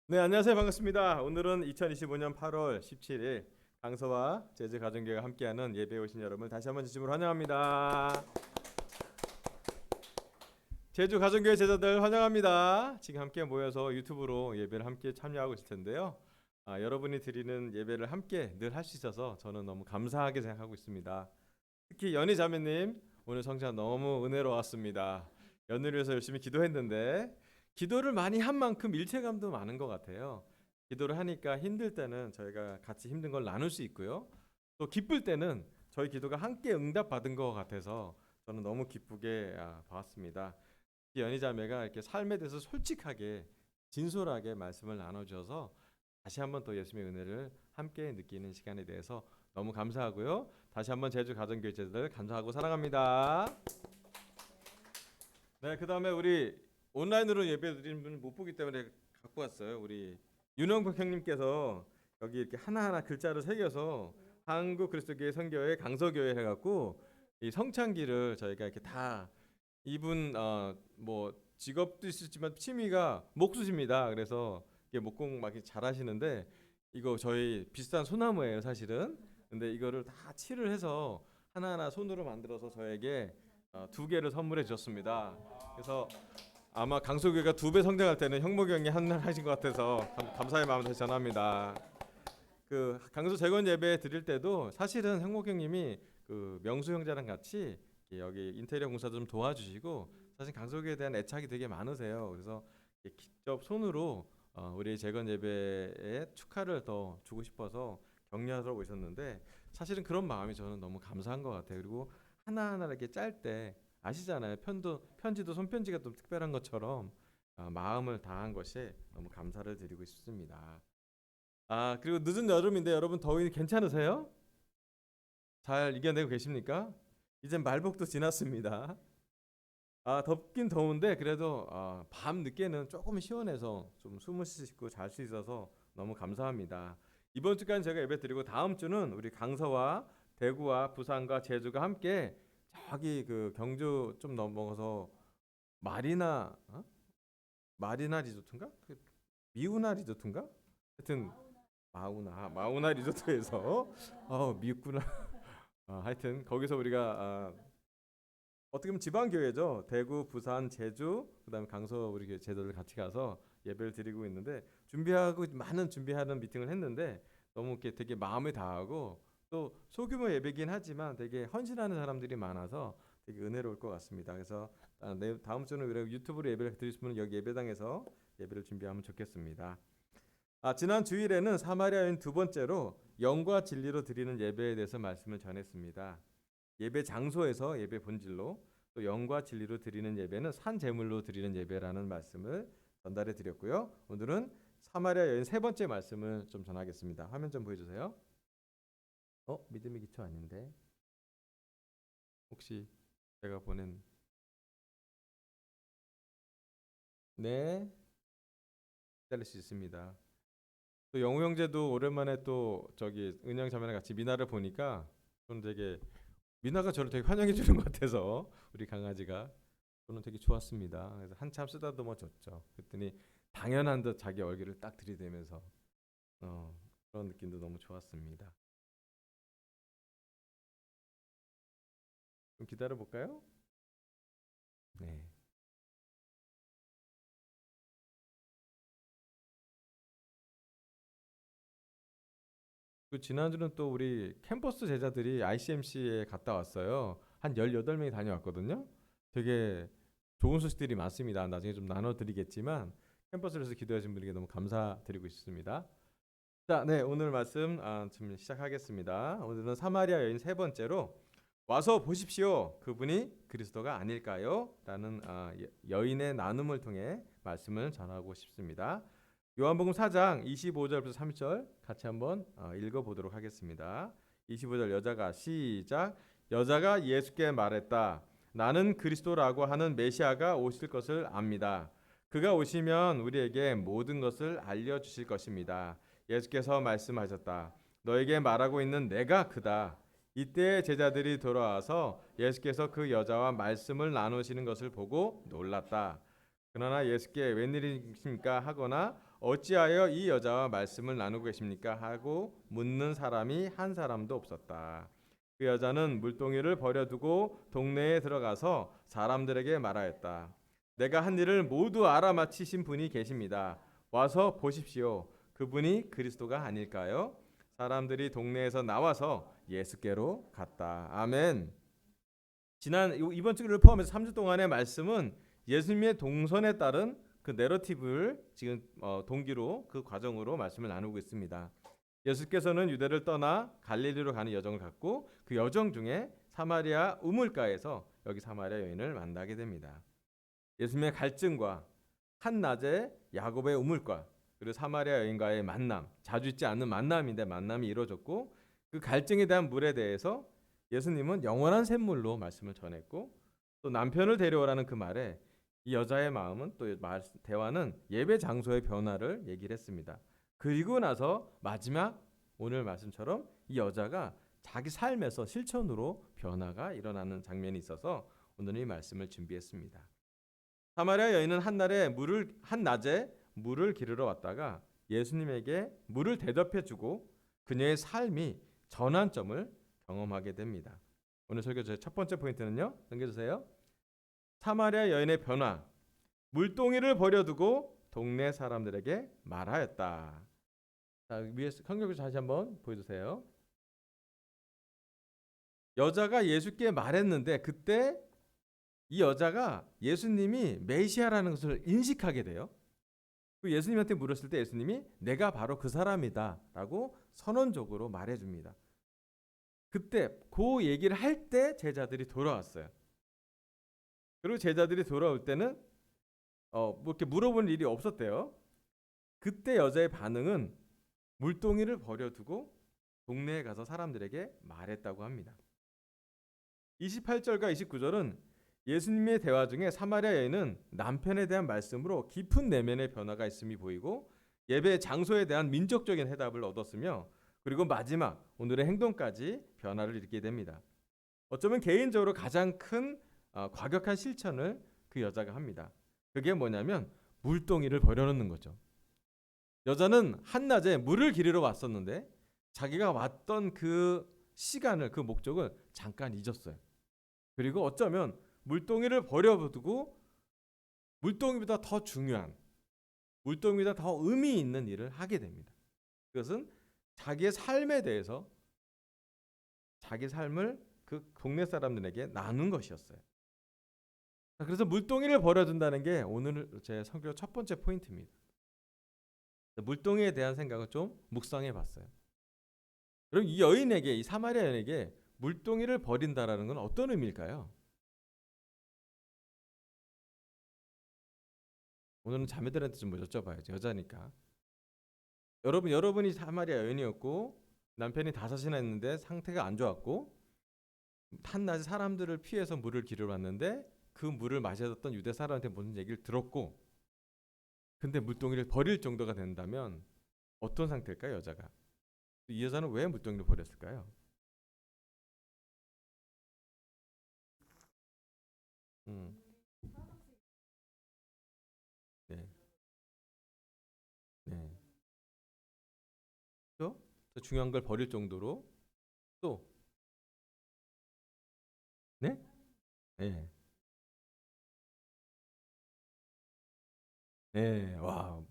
네, 안녕하세요. 반갑습니다. 오늘은 2025년 8월 17일 강서와 제주 가정교회가 함께하는 예배에 오신 여러분을 다시 한번 진심으로 환영합니다. 제주 가정교회 제자들 환영합니다. 지금 함께 모여서 유튜브로 예배를 함께 참여하고 있을 텐데요. 여러분이 드리는 예배를 함께 늘 할 수 있어서 저는 너무 감사하게 생각하고 있습니다. 특히 연희 자매님 오늘 성장 너무 은혜로웠습니다. 연희를 위해서 열심히 기도했는데 기도를 많이 한 만큼 일체감도 많은 것 같아요. 기도를 하니까 힘들 때는 저희가 같이 힘든 걸 나눌 수 있고요. 또 기쁠 때는 저희 기도가 함께 응답받은 것 같아서 저는 너무 기쁘게 봤습니다. 연희 자매가 이렇게 삶에 대해서 솔직하게 진솔하게 말씀을 나눠주셔서 다시 한번 더 예수님의 은혜를 함께 느끼는 시간에 대해서 너무 감사하고요. 다시 한번 제주 가정교회 제자들 감사하고 사랑합니다. 네, 그다음에 우리 온라인으로 예배 드리는 분을 못 보기 때문에 갖고 왔어요. 우리 윤영복 형님께서 여기 이렇게 하나하나 글자를 새겨서 한국 그리스도교회 선교회 강서교회 해갖고 이 성찬기를 저희가 이렇게 다 이분 뭐 직업도 있으시지만 취미가 목수십니다. 그래서 이게 목공 막 이렇게 잘하시는데 이거 저희 비싼 소나무예요, 사실은. 근데 이거를 다 칠을 해서 하나하나 손으로 만들어서 저에게 두 개를 선물해 주셨습니다. 그래서 아마 강소교회가 두 배 성장할 때는 형목이 형이 한날 하신 것 같아서 감사의 마음 다시 전합니다. 그 강소 재건 예배 드릴 때도 사실은 형목 형님이 그 명수 형제랑 같이 여기 인테리어 공사 좀 도와주시고 사실 강소교회에 대한 애착이 되게 많으세요. 그래서 직접 손으로 우리 재건 예배에 축하를 더 주고 싶어서 격려하러 오셨는데 사실은 그런 마음이 저는 너무 감사한 것 같아요. 그리고 하나하나 이렇게 짤 때 아시잖아요. 편지도 손편지가 좀 특별한 것처럼 마음을 다한 것에 너무 감사를 드리고 싶습니다. 그리고 늦은 여름인데 여러분 더위 괜찮으세요? 잘 이겨내고 계십니까? 이제 말복도 지났습니다. 덥긴 더운데 그래도 밤 늦게는 조금 시원해서 좀 숨을 쉬고 잘 수 있어서 너무 감사합니다. 이번 주까지 제가 예배 드리고 다음 주는 우리 강서와 대구와 부산과 제주가 함께 저기 그 경주 좀 넘어가서 마리나 마리나 리조트인가? 미우나 리조트인가? 하여튼 마우나 리조트에서 미웠구나. 하여튼 거기서 우리가 어떻게 보면 지방 교회죠. 대구, 부산, 제주, 그다음에 강서 우리 제자들 같이 가서 예배를 드리고 있는데 준비하고 많은 준비하는 미팅을 했는데 너무 이렇게 되게 마음을 다하고 또 소규모 예배긴 하지만 되게 헌신하는 사람들이 많아서 되게 은혜로울 것 같습니다. 그래서 다음 주는 우리 유튜브로 예배를 드릴 분은 여기 예배당에서 예배를 준비하면 좋겠습니다. 지난 주일에는 사마리아 여인 두 번째로 영과 진리로 드리는 예배에 대해서 말씀을 전했습니다. 예배 장소에서 예배 본질로 또 영과 진리로 드리는 예배는 산 제물로 드리는 예배라는 말씀을 전달해 드렸고요. 오늘은 사마리아 여인 세 번째 말씀을 좀 전하겠습니다. 화면 좀 보여주세요. 믿음의 기초 아닌데 혹시 제가 보낸 네 기다릴 수 있습니다. 또 영우 형제도 오랜만에 또 저기 은영 자매랑 같이 미나를 보니까 저는 되게 미나가 저를 되게 환영해 주는 것 같아서 우리 강아지가 저는 되게 좋았습니다. 그래서 한참 쓰다듬어 줬죠. 그랬더니 당연한 듯 자기 얼굴을 딱 들이대면서 그런 느낌도 너무 좋았습니다. 좀 기다려 볼까요? 네. 그 지난주는 또 우리 캠퍼스 제자들이 ICMC에 갔다 왔어요. 한 18명이 다녀왔거든요. 되게 좋은 소식들이 많습니다. 나중에 좀 나눠드리겠지만 캠퍼스에서 기도하신 분에게 너무 감사드리고 있습니다. 자, 네, 오늘 말씀 좀 시작하겠습니다. 오늘은 사마리아 여인 세 번째로 와서 보십시오. 그분이 그리스도가 아닐까요? 라는 여인의 나눔을 통해 말씀을 전하고 싶습니다. 요한복음 4장 25절부터 30절 같이 한번 읽어보도록 하겠습니다. 25절 여자가 시작. 여자가 예수께 말했다. 나는 그리스도라고 하는 메시아가 오실 것을 압니다. 그가 오시면 우리에게 모든 것을 알려주실 것입니다. 예수께서 말씀하셨다. 너에게 말하고 있는 내가 그다. 이때 제자들이 돌아와서 예수께서 그 여자와 말씀을 나누시는 것을 보고 놀랐다. 그러나 예수께 웬일이십니까 하거나 어찌하여 이 여자와 말씀을 나누고 계십니까 하고 묻는 사람이 한 사람도 없었다. 그 여자는 물동이를 버려두고 동네에 들어가서 사람들에게 말하였다. 내가 한 일을 모두 알아맞히신 분이 계십니다. 와서 보십시오. 그분이 그리스도가 아닐까요? 사람들이 동네에서 나와서 예수께로 갔다. 아멘. 이번 주를 포함해서 3주 동안의 말씀은 예수님의 동선에 따른 그 내러티브를 지금 동기로 그 과정으로 말씀을 나누고 있습니다. 예수께서는 유대를 떠나 갈릴리로 가는 여정을 갖고 그 여정 중에 사마리아 우물가에서 여기 사마리아 여인을 만나게 됩니다. 예수님의 갈증과 한낮에 야곱의 우물가 그리고 사마리아 여인과의 만남, 자주 있지 않는 만남인데 만남이 이루어졌고 그 갈증에 대한 물에 대해서 예수님은 영원한 샘물로 말씀을 전했고 또 남편을 데려오라는 그 말에 이 여자의 마음은 또 대화는 예배 장소의 변화를 얘기를 했습니다. 그리고 나서 마지막 오늘 말씀처럼 이 여자가 자기 삶에서 실천으로 변화가 일어나는 장면이 있어서 오늘 이 말씀을 준비했습니다. 사마리아 여인은 한낮에 물을 기르러 왔다가 예수님에게 물을 대접해주고 그녀의 삶이 전환점을 경험하게 됩니다. 오늘 설교 제 첫 번째 포인트는요. 넘겨주세요. 사마리아 여인의 변화. 물동이를 버려두고 동네 사람들에게 말하였다. 자, 위에 성경을 다시 한번 보여주세요. 여자가 예수께 말했는데 그때 이 여자가 예수님이 메시아라는 것을 인식하게 돼요. 예수님한테 물었을 때 예수님이 내가 바로 그 사람이다 라고 선언적으로 말해줍니다. 그때 그 얘기를 할 때 제자들이 돌아왔어요. 그리고 제자들이 돌아올 때는 뭐 이렇게 물어볼 일이 없었대요. 그때 여자의 반응은 물동이를 버려두고 동네에 가서 사람들에게 말했다고 합니다. 28절과 29절은 예수님의 대화 중에 사마리아 여인은 남편에 대한 말씀으로 깊은 내면의 변화가 있음이 보이고 예배 장소에 대한 민족적인 해답을 얻었으며 그리고 마지막 오늘의 행동까지 변화를 일으키게 됩니다. 어쩌면 개인적으로 가장 큰 과격한 실천을 그 여자가 합니다. 그게 뭐냐면 물동이를 버려놓는 거죠. 여자는 한낮에 물을 기르러 왔었는데 자기가 왔던 그 시간을 그 목적을 잠깐 잊었어요. 그리고 어쩌면 물동이를 버려두고 물동이보다 더 중요한 물동이보다 더 의미 있는 일을 하게 됩니다. 그것은 자기의 삶에 대해서 자기 삶을 그 동네 사람들에게 나눈 것이었어요. 그래서 물동이를 버려둔다는 게 오늘 제 설교 첫 번째 포인트입니다. 물동이에 대한 생각을 좀 묵상해 봤어요. 그럼 이 여인에게 이 사마리아 여인에게 물동이를 버린다라는 건 어떤 의미일까요? 오늘은 자매들한테 좀 여쭤봐야죠. 여자니까. 여러분이 사마리아 여인이었고 남편이 5이나 했는데 상태가 안 좋았고 한낮에 사람들을 피해서 물을 기르러 왔는데 그 물을 마셨던 유대 사람한테 무슨 얘기를 들었고 근데 물동이를 버릴 정도가 된다면 어떤 상태일까요? 여자가. 이 여자는 왜 물동이를 버렸을까요? 네. 네. 또 중요한 걸 버릴 정도로 또 네? 네. 네. 와.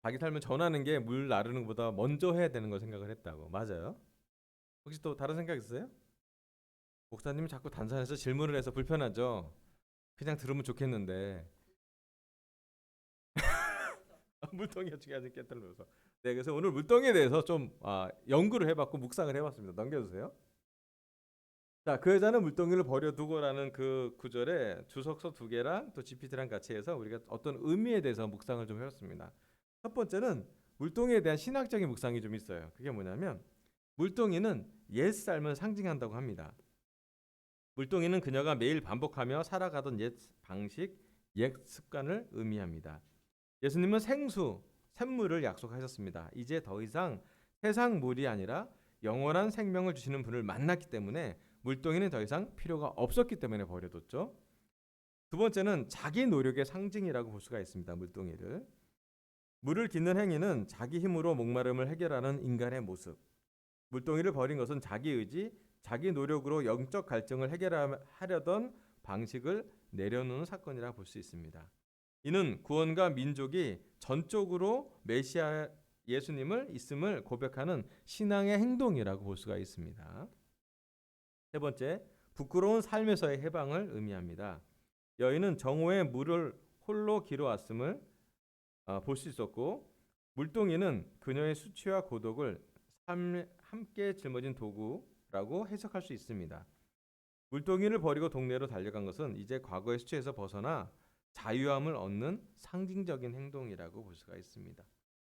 자기 삶을 전하는 게 물 나르는 것보다 먼저 해야 되는 걸 생각을 했다고. 맞아요. 혹시 또 다른 생각 있어요? 목사님이 자꾸 단산해서 질문을 해서 불편하죠. 그냥 들으면 좋겠는데 물동이가 중요하지 깨달으면서. 네, 그래서 오늘 물동이에 대해서 좀 연구를 해봤고 묵상을 해봤습니다. 넘겨주세요. 자, 그 여자는 물동이를 버려두고라는 그 구절에 주석서 2개랑 또 GPT랑 같이 해서 우리가 어떤 의미에 대해서 묵상을 좀 해봤습니다. 첫 번째는 물동이에 대한 신학적인 묵상이 좀 있어요. 그게 뭐냐면 물동이는 옛 삶을 상징한다고 합니다. 물동이는 그녀가 매일 반복하며 살아가던 옛 방식, 옛 습관을 의미합니다. 예수님은 샘물을 약속하셨습니다. 이제 더 이상 세상 물이 아니라 영원한 생명을 주시는 분을 만났기 때문에 물동이는 더 이상 필요가 없었기 때문에 버려뒀죠. 두 번째는 자기 노력의 상징이라고 볼 수가 있습니다. 물동이를. 물을 깃는 행위는 자기 힘으로 목마름을 해결하는 인간의 모습. 물동이를 버린 것은 자기 의지, 자기 노력으로 영적 갈증을 해결하려던 방식을 내려놓는 사건이라 볼 수 있습니다. 이는 구원과 민족이 전적으로 메시아 예수님을 있음을 고백하는 신앙의 행동이라고 볼 수가 있습니다. 세 번째, 부끄러운 삶에서의 해방을 의미합니다. 여인은 정오에 물을 홀로 길어왔음을 볼 수 있었고, 물동이는 그녀의 수치와 고독을 함께 짊어진 도구라고 해석할 수 있습니다. 물동이를 버리고 동네로 달려간 것은 이제 과거의 수치에서 벗어나 자유함을 얻는 상징적인 행동이라고 볼 수가 있습니다.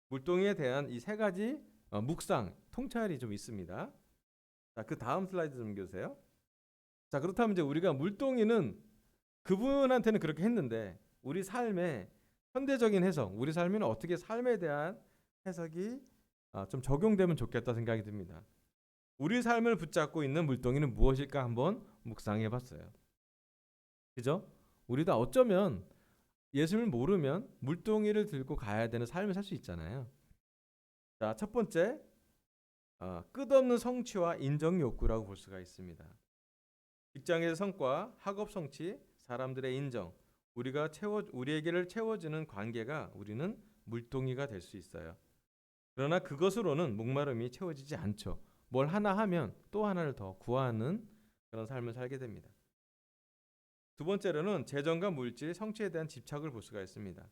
물동이에 대한 이 세 가지 묵상, 통찰이 좀 있습니다. 자, 그 다음 슬라이드 좀 넘겨주세요. 자, 그렇다면 이제 우리가 물동이는 그분한테는 그렇게 했는데 우리 삶에 현대적인 해석, 우리 삶에는 어떻게 삶에 대한 해석이 좀 적용되면 좋겠다 생각이 듭니다. 우리 삶을 붙잡고 있는 물동이는 무엇일까 한번 묵상해봤어요. 그죠? 우리도 어쩌면 예수를 모르면 물동이를 들고 가야 되는 삶을 살 수 있잖아요. 자, 첫 번째, 끝없는 성취와 인정 욕구라고 볼 수가 있습니다. 직장에서 성과, 학업 성취, 사람들의 인정, 우리에게를 채워주는 관계가 우리는 물동이가 될 수 있어요. 그러나 그것으로는 목마름이 채워지지 않죠. 뭘 하나 하면 또 하나를 더 구하는 그런 삶을 살게 됩니다. 두 번째로는 재정과 물질, 성취에 대한 집착을 볼 수가 있습니다.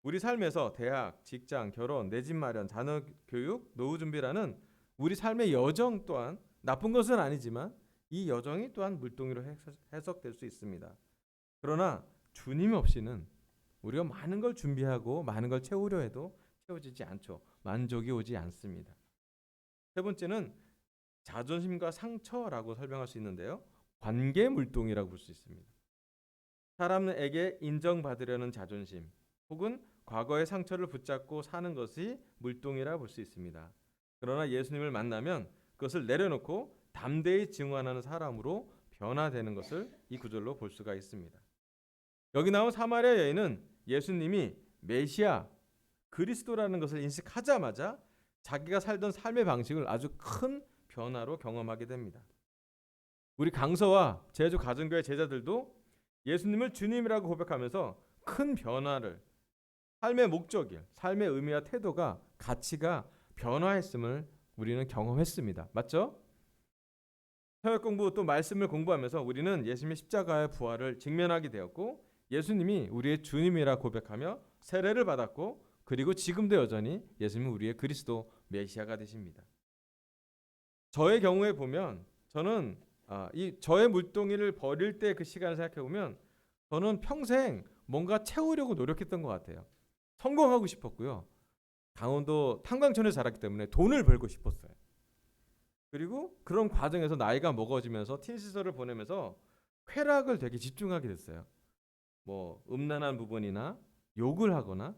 우리 삶에서 대학, 직장, 결혼, 내 집 마련, 자녀 교육, 노후 준비라는 우리 삶의 여정 또한 나쁜 것은 아니지만 이 여정이 또한 물동이로 해석될 수 있습니다. 그러나 주님 없이는 우리가 많은 걸 준비하고 많은 걸 채우려 해도 채워지지 않죠. 만족이 오지 않습니다. 세 번째는 자존심과 상처라고 설명할 수 있는데요. 관계 물동이라고 볼 수 있습니다. 사람에게 인정받으려는 자존심 혹은 과거의 상처를 붙잡고 사는 것이 물동이라 볼 수 있습니다. 그러나 예수님을 만나면 그것을 내려놓고 담대히 증언하는 사람으로 변화되는 것을 이 구절로 볼 수가 있습니다. 여기 나온 사마리아 여인은 예수님이 메시아 그리스도라는 것을 인식하자마자 자기가 살던 삶의 방식을 아주 큰 변화로 경험하게 됩니다. 우리 강서와 제주 가정교회 제자들도 예수님을 주님이라고 고백하면서 큰 변화를, 삶의 목적이, 삶의 의미와 태도가, 가치가 변화했음을 우리는 경험했습니다. 맞죠? 서역 공부 또 말씀을 공부하면서 우리는 예수님의 십자가의 부활을 직면하게 되었고 예수님이 우리의 주님이라 고백하며 세례를 받았고 그리고 지금도 여전히 예수님은 우리의 그리스도 메시아가 되십니다. 저의 경우에 보면 저는 저의 물동이를 버릴 때 그 시간을 생각해 보면 저는 평생 뭔가 채우려고 노력했던 것 같아요. 성공하고 싶었고요. 강원도 탄광촌에 자랐기 때문에 돈을 벌고 싶었어요. 그리고 그런 과정에서 나이가 먹어지면서 틴 시절을 보내면서 쾌락을 되게 집중하게 됐어요. 뭐 음란한 부분이나 욕을 하거나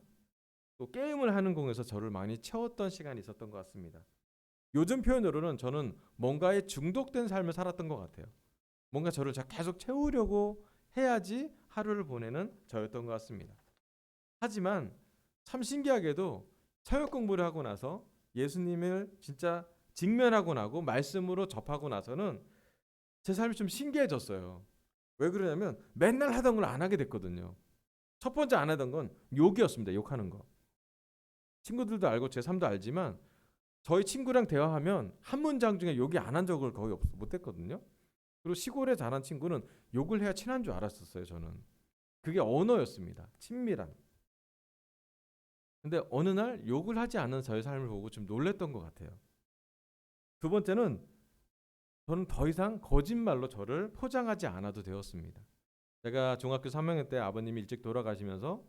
또 게임을 하는 공에서 저를 많이 채웠던 시간이 있었던 것 같습니다. 요즘 표현으로는 저는 뭔가에 중독된 삶을 살았던 것 같아요. 뭔가 저를 계속 채우려고 해야지 하루를 보내는 저였던 것 같습니다. 하지만 참 신기하게도 서역 공부를 하고 나서 예수님을 진짜 직면하고 나고 말씀으로 접하고 나서는 제 삶이 좀 신기해졌어요. 왜 그러냐면 맨날 하던 걸 안 하게 됐거든요. 첫 번째 안 하던 건 욕이었습니다. 욕하는 거. 친구들도 알고 제 삶도 알지만 저희 친구랑 대화하면 한 문장 중에 욕이 안 한 적을 거의 못했거든요. 그리고 시골에 자란 친구는 욕을 해야 친한 줄 알았었어요. 저는. 그게 언어였습니다. 친밀한. 근데 어느 날 욕을 하지 않는 저의 삶을 보고 좀 놀랬던 것 같아요. 두 번째는 저는 더 이상 거짓말로 저를 포장하지 않아도 되었습니다. 제가 중학교 3학년 때 아버님이 일찍 돌아가시면서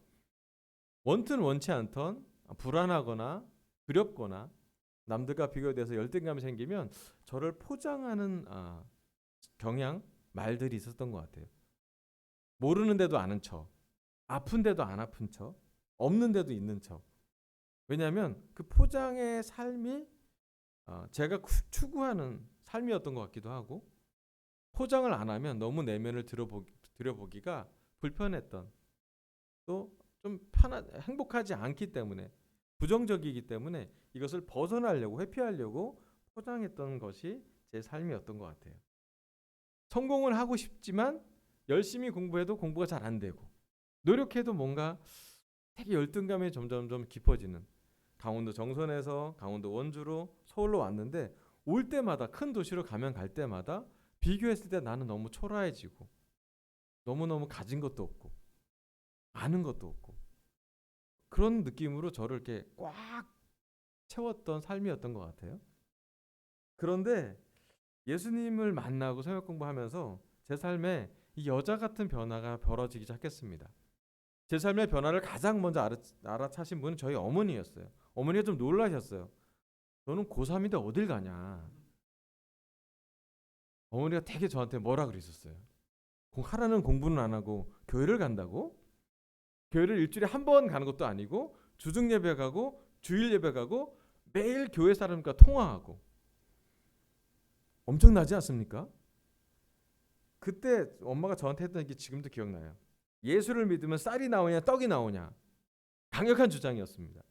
원튼 원치 않던 불안하거나 두렵거나 남들과 비교돼서 열등감이 생기면 저를 포장하는 경향, 말들이 있었던 것 같아요. 모르는데도 아는 척, 아픈데도 안 아픈 척, 없는데도 있는 척. 왜냐하면 그 포장의 삶이 제가 추구하는 삶이었던 것 같기도 하고 포장을 안 하면 너무 내면을 들여보기가 불편했던, 또 좀 행복하지 않기 때문에, 부정적이기 때문에 이것을 벗어나려고, 회피하려고 포장했던 것이 제 삶이었던 것 같아요. 성공을 하고 싶지만 열심히 공부해도 공부가 잘 안 되고, 노력해도 뭔가 되게 열등감이 점점점 깊어지는, 강원도 정선에서 강원도 원주로 서울로 왔는데, 올 때마다, 큰 도시로 가면 갈 때마다 비교했을 때 나는 너무 초라해지고, 너무너무 가진 것도 없고 아는 것도 없고, 그런 느낌으로 저를 이렇게 꽉 채웠던 삶이었던 것 같아요. 그런데 예수님을 만나고 성역 공부하면서 제 삶에 이 여자 같은 변화가 벌어지기 시작했습니다. 제 삶의 변화를 가장 먼저 알아차신 분은 저희 어머니였어요. 어머니가 좀 놀라셨어요. 너는 고3인데 어딜 가냐. 어머니가 되게 저한테 뭐라 그랬었어요. 하라는 공부는 안 하고 교회를 간다고? 교회를 일주일에 한 번 가는 것도 아니고 주중 예배 가고 주일 예배 가고 매일 교회 사람과 통화하고, 엄청나지 않습니까? 그때 엄마가 저한테 했던 게 지금도 기억나요. 예수를 믿으면 쌀이 나오냐 떡이 나오냐, 강력한 주장이었습니다.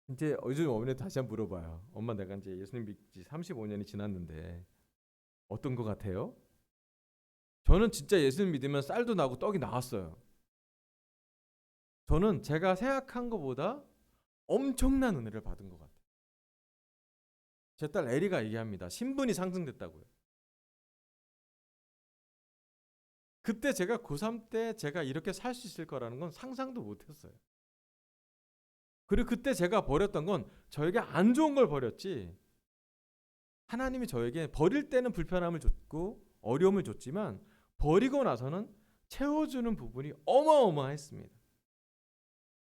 이제 요즘 어머니한테 다시 한번 물어봐요. 엄마, 내가 이제 예수님 믿지 35년이 지났는데 어떤 것 같아요? 저는 진짜 예수님 믿으면 쌀도 나고 떡이 나왔어요. 저는 제가 생각한 것보다 엄청난 은혜를 받은 것 같아요. 제 딸 에리가 얘기합니다. 신분이 상승됐다고요. 그때 제가 고3 때 제가 이렇게 살 수 있을 거라는 건 상상도 못했어요. 그리고 그때 제가 버렸던 건 저에게 안 좋은 걸 버렸지, 하나님이 저에게 버릴 때는 불편함을 줬고 어려움을 줬지만 버리고 나서는 채워주는 부분이 어마어마했습니다.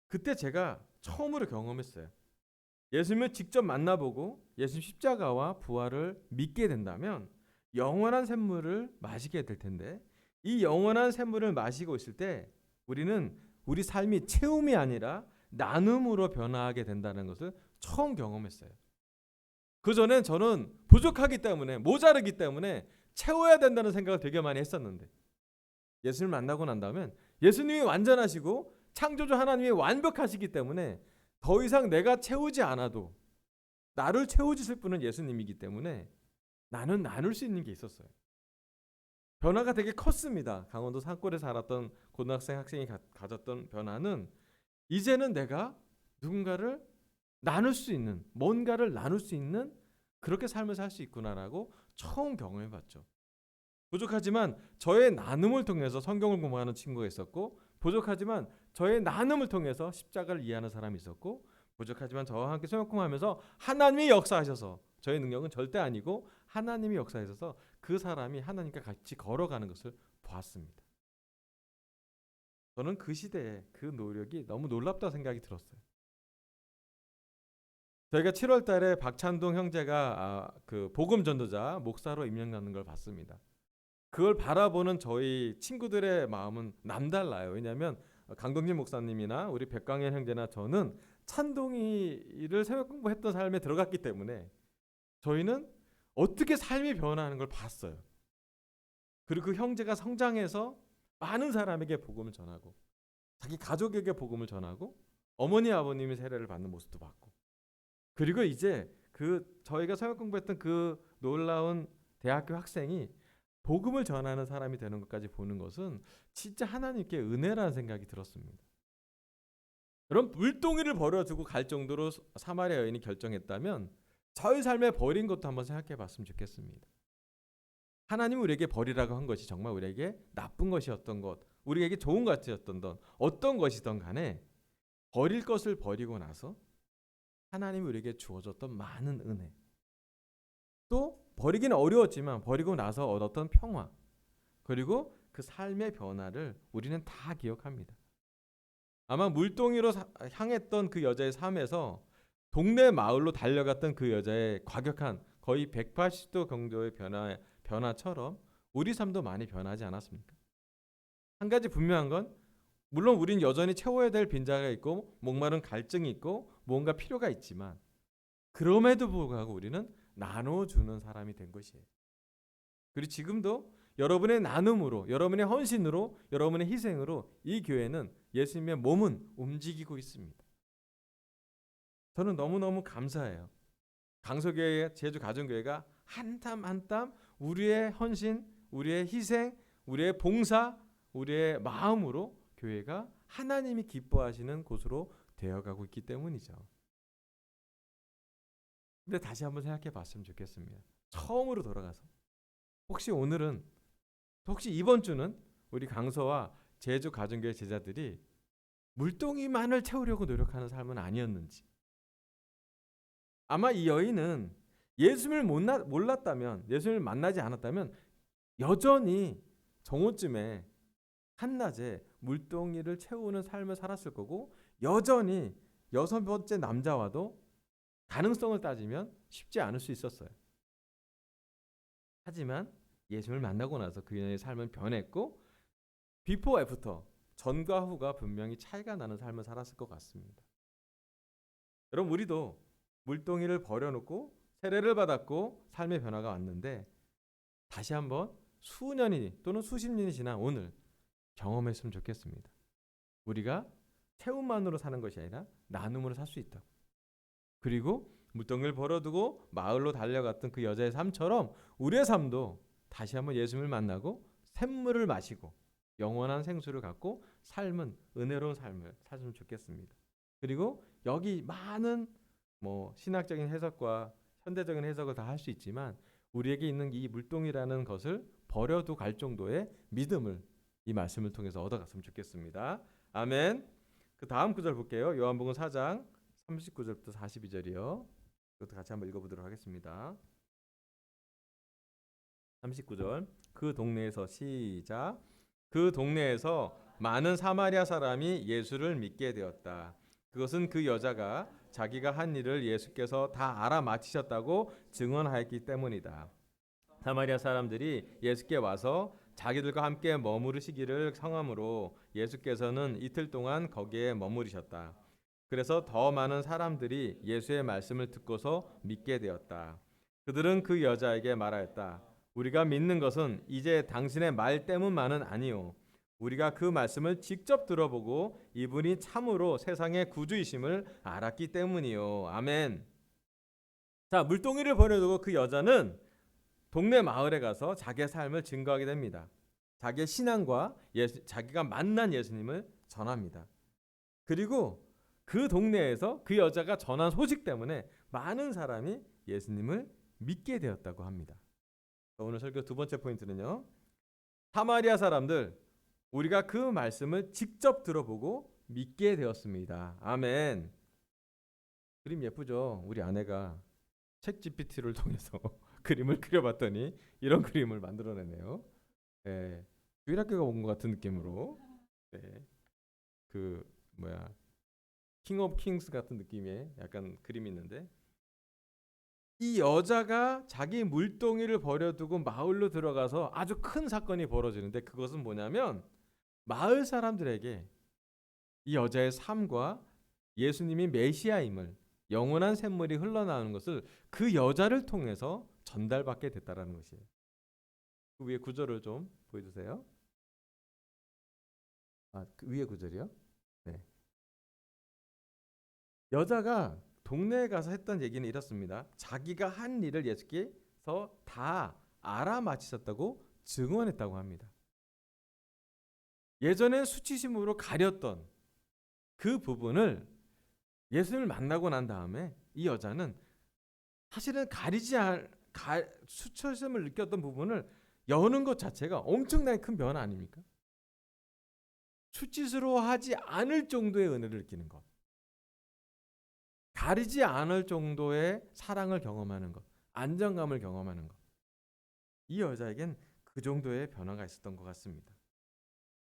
그때 제가 처음으로 경험했어요. 예수님을 직접 만나보고 예수님 십자가와 부활을 믿게 된다면 영원한 샘물을 마시게 될 텐데, 이 영원한 샘물을 마시고 있을 때 우리는 우리 삶이 채움이 아니라 나눔으로 변화하게 된다는 것을 처음 경험했어요. 그전엔 저는 부족하기 때문에, 모자르기 때문에 채워야 된다는 생각을 되게 많이 했었는데, 예수님을 만나고 난 다음엔 예수님이 완전하시고 창조주 하나님이 완벽하시기 때문에 더 이상 내가 채우지 않아도 나를 채워주실 분은 예수님이기 때문에 나는 나눌 수 있는 게 있었어요. 변화가 되게 컸습니다. 강원도 산골에 살았던 고등학생 학생이 가졌던 변화는, 이제는 내가 누군가를 나눌 수 있는, 뭔가를 나눌 수 있는 그렇게 삶을 살 수 있구나라고 처음 경험해봤죠. 부족하지만 저의 나눔을 통해서 성경을 공부하는 친구가 있었고, 부족하지만 저의 나눔을 통해서 십자가를 이해하는 사람이 있었고, 부족하지만 저와 함께 성경 공부하면서 하나님이 역사하셔서, 저의 능력은 절대 아니고 하나님이 역사하셔서 그 사람이 하나님과 같이 걸어가는 것을 보았습니다. 저는 그 시대에 그 노력이 너무 놀랍다 생각이 들었어요. 저희가 7월 달에 박찬동 형제가 그 복음 전도자 목사로 임명받는 걸 봤습니다. 그걸 바라보는 저희 친구들의 마음은 남달라요. 왜냐하면 강동진 목사님이나 우리 백광현 형제나 저는 찬동이를 새벽 공부했던 삶에 들어갔기 때문에 저희는 어떻게 삶이 변화하는 걸 봤어요. 그리고 그 형제가 성장해서 많은 사람에게 복음을 전하고, 자기 가족에게 복음을 전하고, 어머니 아버님의 세례를 받는 모습도 봤고, 그리고 이제 저희가 성역 공부했던 그 놀라운 대학교 학생이 복음을 전하는 사람이 되는 것까지 보는 것은 진짜 하나님께 은혜라는 생각이 들었습니다. 여러분, 물동이를 버려두고 갈 정도로 사마리아 여인이 결정했다면 저희 삶에 버린 것도 한번 생각해 봤으면 좋겠습니다. 하나님이 우리에게 버리라고 한 것이 정말 우리에게 나쁜 것이었던 것, 우리에게 좋은 것이었던 것, 어떤 것이든 간에 버릴 것을 버리고 나서 하나님이 우리에게 주어졌던 많은 은혜, 또 버리기는 어려웠지만 버리고 나서 얻었던 평화, 그리고 그 삶의 변화를 우리는 다 기억합니다. 아마 물동이로 향했던 그 여자의 삶에서 동네 마을로 달려갔던 그 여자의 과격한 거의 180도 정도의 변화처럼 우리 삶도 많이 변하지 않았습니까? 한 가지 분명한 건, 물론 우린 여전히 채워야 될 빈자가 있고 목마른 갈증이 있고 뭔가 필요가 있지만, 그럼에도 불구하고 우리는 나눠주는 사람이 된 것이에요. 그리고 지금도 여러분의 나눔으로, 여러분의 헌신으로, 여러분의 희생으로 이 교회는 예수님의 몸은 움직이고 있습니다. 저는 너무너무 감사해요. 강서교회, 제주가정교회가 한 땀 한 땀 우리의 헌신, 우리의 희생, 우리의 봉사, 우리의 마음으로 교회가 하나님이 기뻐하시는 곳으로 되어가고 있기 때문이죠. 근데 다시 한번 생각해 봤으면 좋겠습니다. 처음으로 돌아가서 혹시 이번 주는 우리 강서와 제주 가정교회 제자들이 물동이만을 채우려고 노력하는 삶은 아니었는지. 아마 이 여인은 예수님을 몰랐다면, 예수님을 만나지 않았다면 여전히 정오쯤에 한낮에 물동이를 채우는 삶을 살았을 거고, 여전히 6번째 남자와도 가능성을 따지면 쉽지 않을 수 있었어요. 하지만 예수님을 만나고 나서 그녀의 삶은 변했고, 비포 애프터, 전과 후가 분명히 차이가 나는 삶을 살았을 것 같습니다. 여러분, 우리도 물동이를 버려놓고 세례를 받았고 삶의 변화가 왔는데, 다시 한번 수년이 또는 수십 년이 지난 오늘 경험했으면 좋겠습니다. 우리가 채움만으로 사는 것이 아니라 나눔으로 살 수 있다고. 그리고 물동이를 버려두고 마을로 달려갔던 그 여자의 삶처럼 우리의 삶도 다시 한번 예수님을 만나고 샘물을 마시고 영원한 생수를 갖고 삶은 은혜로운 삶을 살았으면 좋겠습니다. 그리고 여기 많은 신학적인 해석과 현대적인 해석을 다 할 수 있지만, 우리에게 있는 이 물동이라는 것을 버려도 갈 정도의 믿음을 이 말씀을 통해서 얻어갔으면 좋겠습니다. 아멘. 그 다음 구절 볼게요. 요한복음 4장 39절부터 42절이요. 이것도 같이 한번 읽어보도록 하겠습니다. 39절. 그 동네에서, 시작. 그 동네에서 많은 사마리아 사람이 예수를 믿게 되었다. 그것은 그 여자가 자기가 한 일을 예수께서 다 알아맞히셨다고 증언하였기 때문이다. 사마리아 사람들이 예수께 와서 자기들과 함께 머무르시기를 청함으로 예수께서는 이틀 동안 거기에 머무르셨다. 그래서 더 많은 사람들이 예수의 말씀을 듣고서 믿게 되었다. 그들은 그 여자에게 말하였다. 우리가 믿는 것은 이제 당신의 말 때문만은 아니요, 우리가 그 말씀을 직접 들어보고 이분이 참으로 세상의 구주이심을 알았기 때문이요. 아멘. 자, 물동이를 버려두고 그 여자는 동네 마을에 가서 자기의 삶을 증거하게 됩니다. 자기의 신앙과 자기가 만난 예수님을 전합니다. 그리고 그 동네에서 그 여자가 전한 소식 때문에 많은 사람이 예수님을 믿게 되었다고 합니다. 오늘 설교 두 번째 포인트는요, 사마리아 사람들, 우리가 그 말씀을 직접 들어보고 믿게 되었습니다. 아멘. 그림 예쁘죠? 우리 아내가 챗 GPT를 통해서 그림을 그려봤더니 이런 그림을 만들어내네요. 네, 주일학교가 온 것 같은 느낌으로, 네, 킹 오브 킹스 같은 느낌의 약간 그림이 있는데, 이 여자가 자기 물동이를 버려두고 마을로 들어가서 아주 큰 사건이 벌어지는데, 그것은 뭐냐면 마을 사람들에게 이 여자의 삶과 예수님이 메시아임을, 영원한 샘물이 흘러나오는 것을 그 여자를 통해서 전달받게 됐다라는 것이에요. 그 위에 구절을 좀 보여주세요. 그 위에 구절이요? 네. 여자가 동네에 가서 했던 얘기는 이렇습니다. 자기가 한 일을 예수께서 다 알아맞히셨다고 증언했다고 합니다. 예전에 수치심으로 가렸던 그 부분을 예수님을 만나고 난 다음에 이 여자는 사실은 수치심을 느꼈던 부분을 여는 것 자체가 엄청나게 큰 변화 아닙니까? 수치스러워하지 않을 정도의 은혜를 느끼는 것, 가리지 않을 정도의 사랑을 경험하는 것, 안정감을 경험하는 것, 이 여자에겐 그 정도의 변화가 있었던 것 같습니다.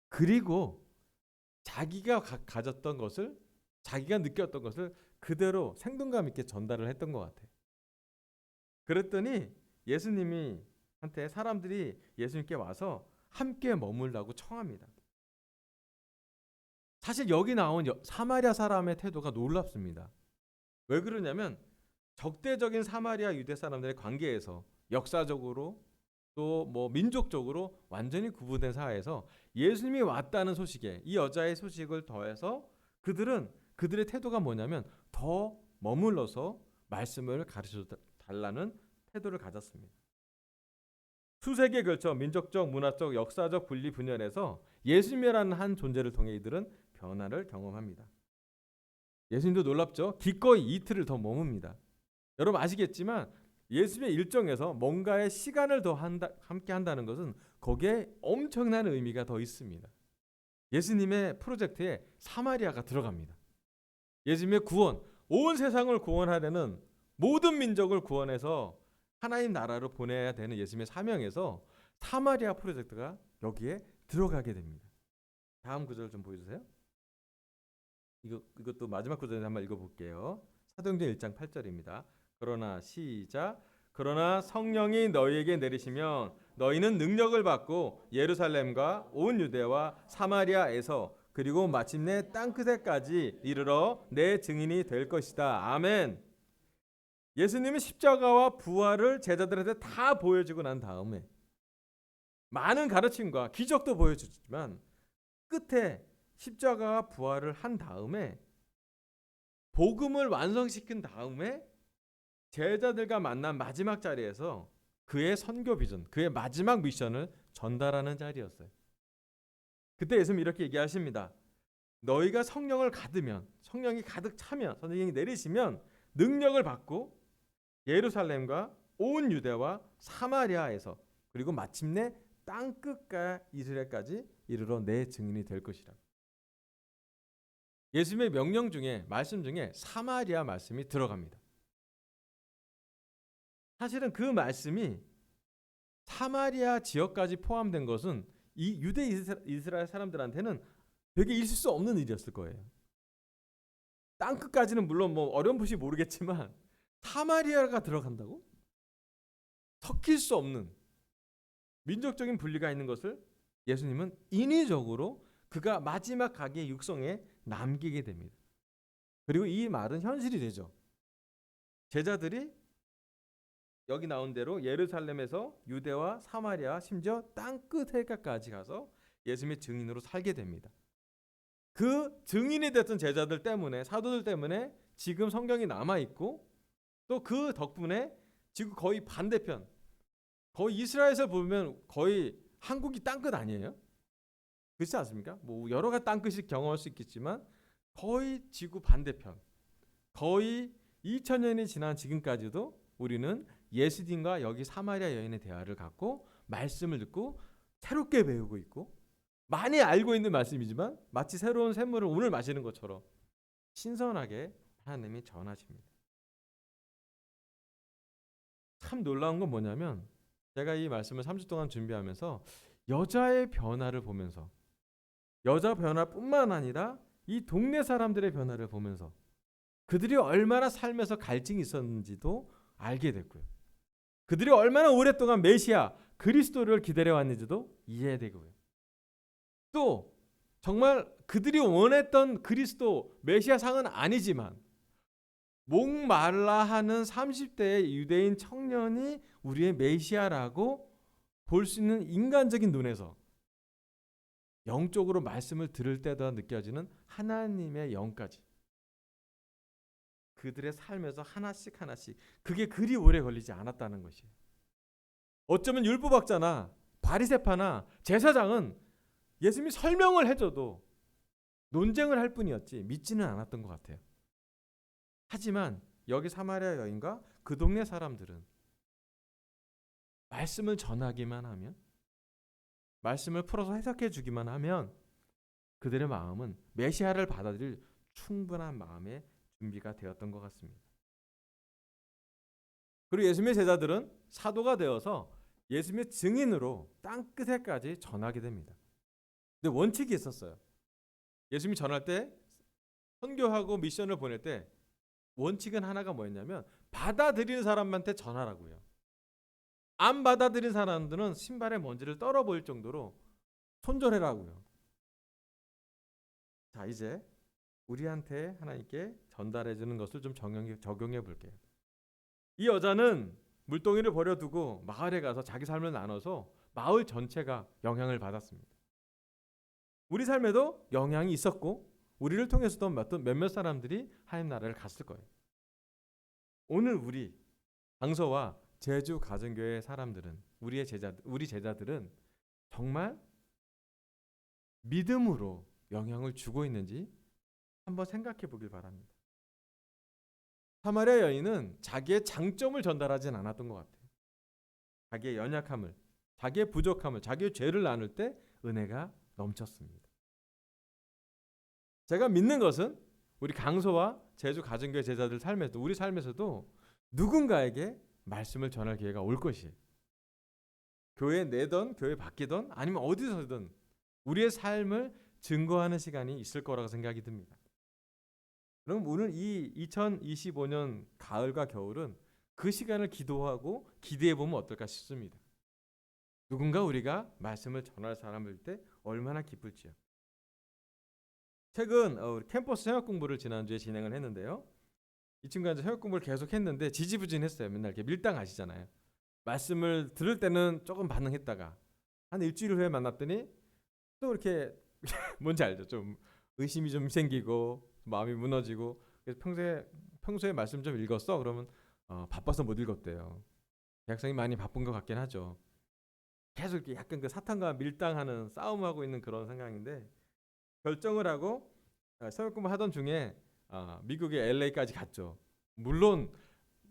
그리고 자기가 가졌던 것을, 자기가 느꼈던 것을 그대로 생동감 있게 전달을 했던 것 같아요. 그랬더니 예수님이 한테 사람들이 예수님께 와서 함께 머물라고 청합니다. 사실 여기 나온 사마리아 사람의 태도가 놀랍습니다. 왜 그러냐면 적대적인 사마리아 유대 사람들의 관계에서 역사적으로 또 뭐 민족적으로 완전히 구분된 사회에서 예수님이 왔다는 소식에 이 여자의 소식을 더해서 그들의 태도가 뭐냐면 더 머물러서 말씀을 가르쳐 달라는 태도를 가졌습니다. 수세기에 걸쳐 민족적, 문화적, 역사적 분리 분열에서 예수님이라는 한 존재를 통해 이들은 변화를 경험합니다. 예수님도 놀랍죠. 기꺼이 이틀을 더 머뭅니다. 여러분 아시겠지만 예수님의 일정에서 뭔가의 시간을 더 함께 한다는 것은 거기에 엄청난 의미가 더 있습니다. 예수님의 프로젝트에 사마리아가 들어갑니다. 예수님의 구원, 온 세상을 구원하려는 모든 민족을 구원해서 하나님 나라로 보내야 되는 예수님의 사명에서 사마리아 프로젝트가 여기에 들어가게 됩니다. 다음 구절 좀 보여주세요. 이것도 마지막 구절에 한번 읽어볼게요. 사도행전 1장 8절입니다. 그러나 시작. 그러나 성령이 너희에게 내리시면 너희는 능력을 받고 예루살렘과 온 유대와 사마리아에서 그리고 마침내 땅끝에까지 이르러 내 증인이 될 것이다. 아멘. 예수님은 십자가와 부활을 제자들한테 다 보여주고 난 다음에 많은 가르침과 기적도 보여주지만 끝에 십자가와 부활을 한 다음에 복음을 완성시킨 다음에 제자들과 만난 마지막 자리에서 그의 선교 비전, 그의 마지막 미션을 전달하는 자리였어요. 그때 예수님이 이렇게 얘기하십니다. 너희가 성령을 받으면, 성령이 가득 차면, 성령이 내리시면 능력을 받고 예루살렘과 온 유대와 사마리아에서 그리고 마침내 땅끝과 이스라엘까지 이르러 내 증인이 될 것이라. 예수님의 명령 중에 말씀 중에 사마리아 말씀이 들어갑니다. 사실은 그 말씀이 사마리아 지역까지 포함된 것은 이 유대 이스라엘 사람들한테는 되게 있을 수 없는 일이었을 거예요. 땅끝까지는 물론 뭐 어렴풋이 모르겠지만 사마리아가 들어간다고? 섞일 수 없는 민족적인 분리가 있는 것을 예수님은 인위적으로 그가 마지막 가기의 육성에 남기게 됩니다. 그리고 이 말은 현실이 되죠. 제자들이 여기 나온 대로 예루살렘에서 유대와 사마리아 심지어 땅끝 해까지 가서 예수님의 증인으로 살게 됩니다. 그 증인이 됐던 제자들 때문에 사도들 때문에 지금 성경이 남아있고 또 그 덕분에 지금 거의 반대편 거의 이스라엘에서 보면 거의 한국이 땅끝 아니에요? 그렇지 않습니까? 뭐 여러 가지 땅끝이 경험할 수 있겠지만 거의 지구 반대편 거의 2000년이 지난 지금까지도 우리는 예수님과 여기 사마리아 여인의 대화를 갖고 말씀을 듣고 새롭게 배우고 있고 많이 알고 있는 말씀이지만 마치 새로운 샘물을 오늘 마시는 것처럼 신선하게 하나님이 전하십니다. 참 놀라운 건 뭐냐면 제가 이 말씀을 3주 동안 준비하면서 여자의 변화를 보면서 여자 변화뿐만 아니라 이 동네 사람들의 변화를 보면서 그들이 얼마나 삶에서 갈증이 있었는지도 알게 됐고요. 그들이 얼마나 오랫동안 메시아 그리스도를 기다려왔는지도 이해되고요. 또 정말 그들이 원했던 그리스도 메시아상은 아니지만 목말라 하는 30대의 유대인 청년이 우리의 메시아라고 볼 수 있는 인간적인 눈에서 영적으로 말씀을 들을 때마다 느껴지는 하나님의 영까지 그들의 삶에서 하나씩 그게 그리 오래 걸리지 않았다는 것이에요. 어쩌면 율법학자나 바리새파나 제사장은 예수님이 설명을 해줘도 논쟁을 할 뿐이었지 믿지는 않았던 것 같아요. 하지만 여기 사마리아 여인과 그 동네 사람들은 말씀을 전하기만 하면 말씀을 풀어서 해석해 주기만 하면 그들의 마음은 메시아를 받아들일 충분한 마음의 준비가 되었던 것 같습니다. 그리고 예수님의 제자들은 사도가 되어서 예수님의 증인으로 땅끝에까지 전하게 됩니다. 근데 원칙이 있었어요. 예수님이 전할 때 선교하고 미션을 보낼 때 원칙은 하나가 뭐였냐면 받아들이는 사람한테 전하라고요. 안 받아들인 사람들은 신발의 먼지를 떨어버릴 정도로 손절해라고요. 자, 이제 우리한테 하나님께 전달해 주는 것을 좀 적용해 볼게요. 이 여자는 물동이를 버려두고 마을에 가서 자기 삶을 나눠서 마을 전체가 영향을 받았습니다. 우리 삶에도 영향이 있었고 우리를 통해서도 몇몇 사람들이 하나님 나라를 갔을 거예요. 오늘 우리 강서와 제주 가정교회 사람들은 우리 제자들은 정말 믿음으로 영향을 주고 있는지 한번 생각해 보길 바랍니다. 사마리아 여인은 자기의 장점을 전달하진 않았던 것 같아요. 자기의 연약함을, 자기의 부족함을, 자기의 죄를 나눌 때 은혜가 넘쳤습니다. 제가 믿는 것은 우리 강서와 제주 가정교회 제자들 삶에도 우리 삶에서도 누군가에게 말씀을 전할 기회가 올 것이에요. 교회 내든 교회 밖이든 아니면 어디서든 우리의 삶을 증거하는 시간이 있을 거라고 생각이 듭니다. 그럼 오늘 이 2025년 가을과 겨울은 그 시간을 기도하고 기대해 보면 어떨까 싶습니다. 누군가 우리가 말씀을 전할 사람일 때 얼마나 기쁠지요. 최근 캠퍼스 생활 공부를 지난주에 진행을 했는데요. 이 친구가 이제 생활 공부를 계속 했는데 지지부진했어요. 맨날 이렇게 밀당하시잖아요. 말씀을 들을 때는 조금 반응했다가 한 일주일 후에 만났더니 또 이렇게 뭔지 알죠? 좀 의심이 좀 생기고 마음이 무너지고. 그래서 평소에 말씀 좀 읽었어? 그러면 바빠서 못 읽었대요. 대학생이 많이 바쁜 것 같긴 하죠. 계속 이렇게 약간 그 사탄과 밀당하는 싸움하고 있는 그런 상황인데 결정을 하고 생활 공부 하던 중에 미국의 LA까지 갔죠. 물론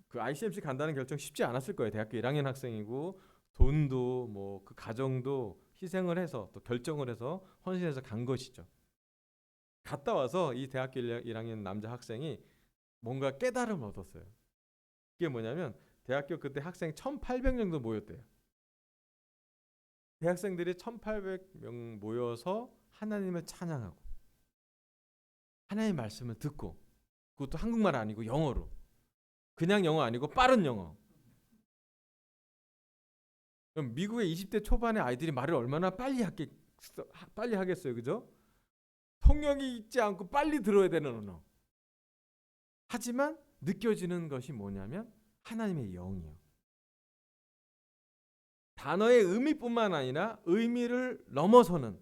그 ICMC 간다는 결정 쉽지 않았을 거예요. 대학교 1학년 학생이고 돈도 뭐 그 가정도 희생을 해서 또 결정을 해서 헌신해서 간 것이죠. 갔다 와서 이 대학교 1학년 남자 학생이 뭔가 깨달음을 얻었어요. 그게 뭐냐면 대학교 그때 학생 1,800명 정도 모였대요. 대학생들이 1,800명 모여서 하나님을 찬양하고 하나님의 말씀을 듣고, 그것도 한국말 아니고 영어로, 그냥 영어 아니고 빠른 영어. 그럼 미국의 20대 초반의 아이들이 말을 얼마나 빨리 하겠어요, 그죠? 통역이 있지 않고 빨리 들어야 되는 언어. 하지만 느껴지는 것이 뭐냐면 하나님의 영이요. 단어의 의미뿐만 아니라 의미를 넘어서는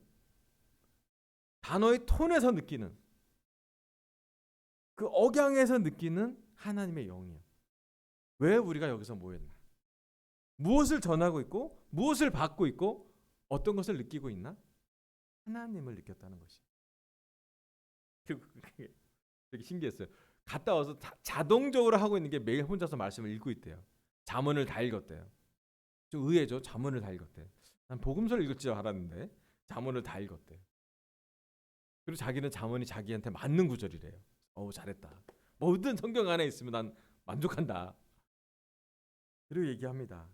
단어의 톤에서 느끼는, 그 억양에서 느끼는 하나님의 영이요. 왜 우리가 여기서 모였나? 무엇을 전하고 있고 무엇을 받고 있고 어떤 것을 느끼고 있나? 하나님을 느꼈다는 것이 되게 신기했어요. 갔다 와서 자동적으로 하고 있는 게 매일 혼자서 말씀을 읽고 있대요. 잠언을 다 읽었대요. 좀 의외죠. 잠언을 다 읽었대. 난 복음서를 읽을 줄 알았는데 잠언을 다 읽었대. 그리고 자기는 잠언이 자기한테 맞는 구절이래요. 잘했다. 모든 성경 안에 있으면 난 만족한다. 그리고 얘기합니다.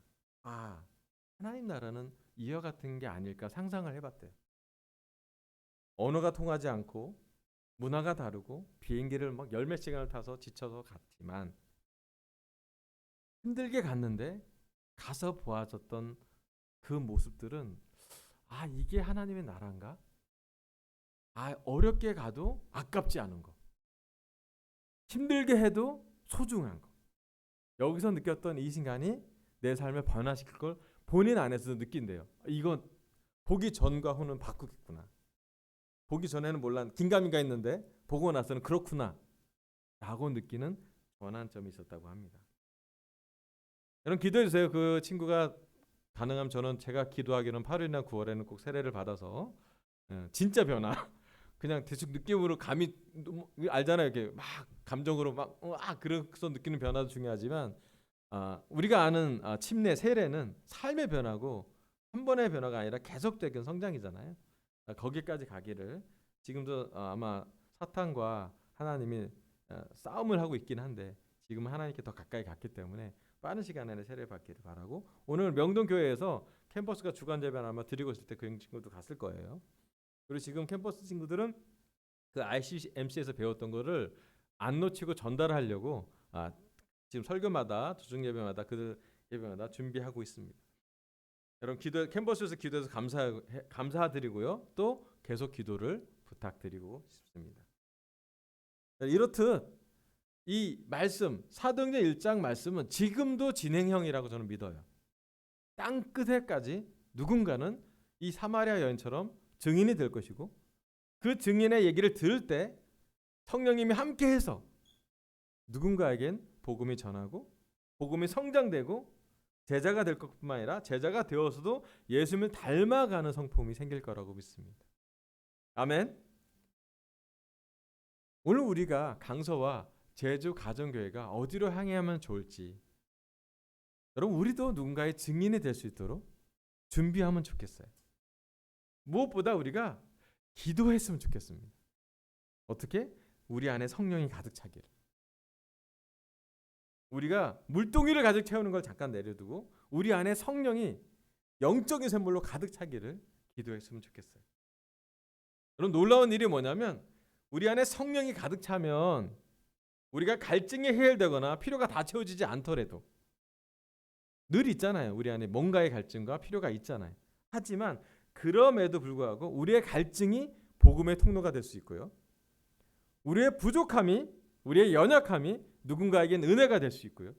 하나님 나라는 이와 같은 게 아닐까 상상을 해봤대요. 언어가 통하지 않고 문화가 다르고 비행기를 막 열몇 시간을 타서 지쳐서 갔지만 힘들게 갔는데 가서 보아졌던 그 모습들은 이게 하나님의 나라인가? 어렵게 가도 아깝지 않은 거, 힘들게 해도 소중한 거, 여기서 느꼈던 이 순간이 내 삶을 변화시킬 걸 본인 안에서도 느낀대요. 이건 보기 전과 후는 바꾸겠구나. 보기 전에는 몰라 긴가민가 했는데 보고 나서는 그렇구나 라고 느끼는 전환점이 있었다고 합니다. 여러분 기도해 주세요. 그 친구가 가능하면 저는 제가 기도하기로는 8월이나 9월에는 꼭 세례를 받아서 진짜 변화, 그냥 대충 느낌으로 감이 알잖아요. 이렇게 막 감정으로 막 그래서 느끼는 변화도 중요하지만 우리가 아는 침례 세례는 삶의 변화고 한 번의 변화가 아니라 계속적인 성장이잖아요. 거기까지 가기를 지금도 아마 사탄과 하나님이 싸움을 하고 있긴 한데 지금은 하나님께 더 가까이 갔기 때문에 빠른 시간 안에 세례 받기를 바라고, 오늘 명동교회에서 캠퍼스가 주간 예배 아마 드리고 있을 때 그 친구도 갔을 거예요. 그리고 지금 캠퍼스 친구들은 그 ICMC에서 배웠던 거를 안 놓치고 전달하려고 지금 설교마다 주중 예배마다 그 예배마다 준비하고 있습니다. 여러분 캠퍼스에서 기도해서 감사드리고요. 또 계속 기도를 부탁드리고 싶습니다. 이렇듯 이 말씀 사도행전 1장 말씀은 지금도 진행형이라고 저는 믿어요. 땅 끝에까지 누군가는 이 사마리아 여인처럼 증인이 될 것이고 그 증인의 얘기를 들을 때 성령님이 함께해서 누군가에겐 복음이 전하고 복음이 성장되고 제자가 될 것뿐만 아니라 제자가 되어서도 예수님을 닮아가는 성품이 생길 거라고 믿습니다. 아멘. 오늘 우리가 강서와 제주 가정교회가 어디로 향하면 좋을지 여러분 우리도 누군가의 증인이 될 수 있도록 준비하면 좋겠어요. 무엇보다 우리가 기도했으면 좋겠습니다. 어떻게? 우리 안에 성령이 가득 차기를. 우리가 물동이를 가득 채우는 걸 잠깐 내려두고 우리 안에 성령이 영적인 샘물로 가득 차기를 기도했으면 좋겠어요. 여러분 놀라운 일이 뭐냐면 우리 안에 성령이 가득 차면 우리가 갈증이 해결되거나 필요가 다 채워지지 않더라도 늘 있잖아요. 우리 안에 뭔가의 갈증과 필요가 있잖아요. 하지만 그럼에도 불구하고 우리의 갈증이 복음의 통로가 될 수 있고요. 우리의 부족함이 우리의 연약함이 누군가에겐 은혜가 될 수 있고요.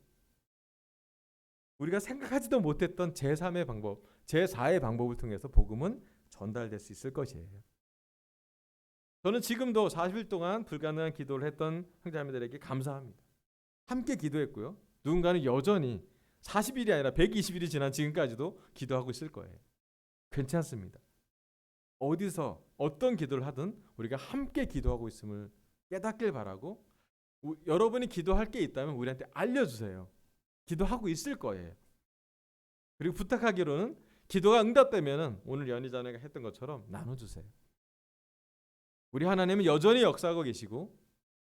우리가 생각하지도 못했던 제3의 방법, 제4의 방법을 통해서 복음은 전달될 수 있을 것이에요. 저는 지금도 40일 동안 불가능한 기도를 했던 형제자매들에게 감사합니다. 함께 기도했고요. 누군가는 여전히 40일이 아니라 120일이 지난 지금까지도 기도하고 있을 거예요. 괜찮습니다. 어디서 어떤 기도를 하든 우리가 함께 기도하고 있음을 깨닫길 바라고 여러분이 기도할 게 있다면 우리한테 알려주세요. 기도하고 있을 거예요. 그리고 부탁하기로는 기도가 응답되면 오늘 연희자매가 했던 것처럼 나눠주세요. 우리 하나님은 여전히 역사하고 계시고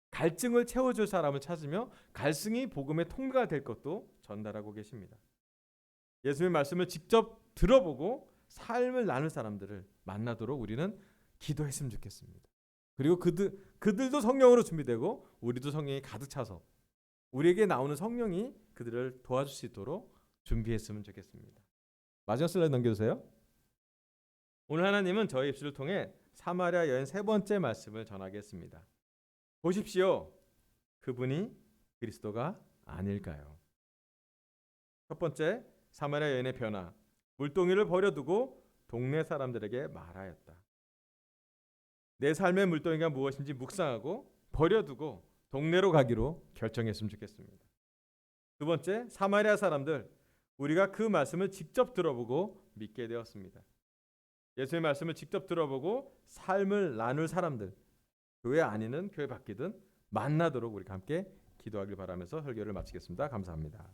갈증을 채워줄 사람을 찾으며 갈증이 복음의 통로가 될 것도 전달하고 계십니다. 예수님의 말씀을 직접 들어보고 삶을 나눌 사람들을 만나도록 우리는 기도했으면 좋겠습니다. 그리고 그들도 성령으로 준비되고 우리도 성령이 가득 차서 우리에게 나오는 성령이 그들을 도와줄 수 있도록 준비했으면 좋겠습니다. 마지막 슬라이드 넘겨주세요. 오늘 하나님은 저의 입술을 통해 사마리아 여인 세 번째 말씀을 전하겠습니다. 보십시오. 그분이 그리스도가 아닐까요? 첫 번째, 사마리아 여인의 변화. 물동이를 버려두고 동네 사람들에게 말하였다. 내 삶의 물동이가 무엇인지 묵상하고 버려두고 동네로 가기로 결정했으면 좋겠습니다. 두 번째, 사마리아 사람들, 우리가 그 말씀을 직접 들어보고 믿게 되었습니다. 예수의 말씀을 직접 들어보고 삶을 나눌 사람들, 교회 안이든 교회 밖이든 만나도록 우리 함께 기도하길 바라면서 설교를 마치겠습니다. 감사합니다.